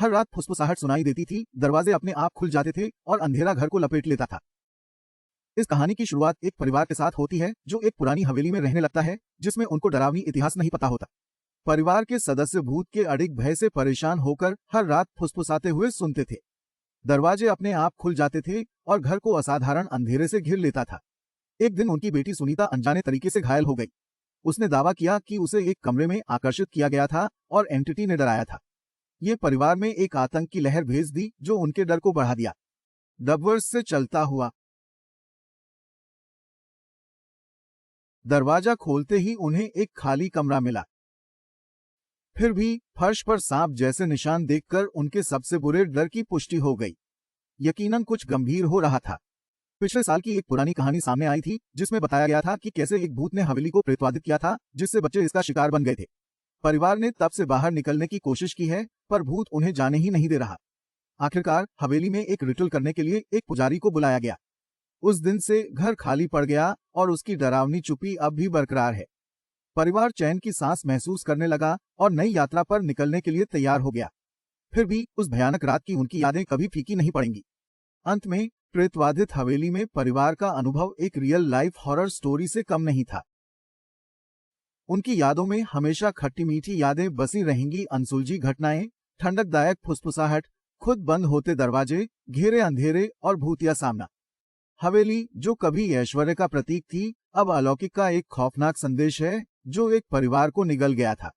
हर रात फुसफुसाहट सुनाई देती थी, दरवाजे अपने आप खुल जाते थे और अंधेरा घर को लपेट लेता था। इस कहानी की शुरुआत एक परिवार के साथ होती है जो एक पुरानी हवेली में रहने लगता है, जिसमें उनको डरावनी इतिहास नहीं पता होता। परिवार के सदस्य भूत के अडिग भय से परेशान होकर हर रात फुसफुसाते हुए सुनते थे। दरवाजे अपने आप खुल जाते थे और घर को असाधारण अंधेरे से घिर लेता था। एक दिन उनकी बेटी सुनीता अनजाने तरीके से घायल हो गई। उसने दावा किया कि उसे एक कमरे में आकर्षित किया गया था और एंटिटी ने डराया था। ये परिवार में एक आतंक की लहर भेज दी जो उनके डर को बढ़ा दिया। डबवर्स से चलता हुआ दरवाजा खोलते ही उन्हें एक खाली कमरा मिला। फिर भी फर्श पर सांप जैसे निशान देखकर उनके सबसे बुरे डर की पुष्टि हो गई। यकीनन कुछ गंभीर हो रहा था। पिछले साल की एक पुरानी कहानी सामने आई थी जिसमें बताया गया था कि कैसे एक भूत ने हवेली को प्रेतवादित किया था, जिससे बच्चे इसका शिकार बन गए थे। परिवार ने तब से बाहर निकलने की कोशिश की है, पर भूत उन्हें जाने ही नहीं दे रहा। आखिरकार हवेली में एक रिचुअल करने के लिए एक पुजारी को बुलाया गया। उस दिन से घर खाली पड़ गया और उसकी डरावनी चुप्पी अब भी बरकरार है। परिवार चैन की सांस महसूस करने लगा और नई यात्रा पर निकलने के लिए तैयार हो गया। फिर भी उस भयानक रात की उनकी यादें कभी फीकी नहीं पड़ेंगी। अंत में प्रेतवादित हवेली में परिवार का अनुभव एक रियल लाइफ हॉरर स्टोरी से कम नहीं था। उनकी यादों में हमेशा खट्टी मीठी यादें बसी रहेंगी, अनसुलझी घटनाएं, ठंडकदायक फुसफुसाहट, खुद बंद होते दरवाजे, घेरे अंधेरे और भूतिया सामना। हवेली जो कभी ऐश्वर्य का प्रतीक थी, अब अलौकिक का एक खौफनाक संदेश है जो एक परिवार को निगल गया था।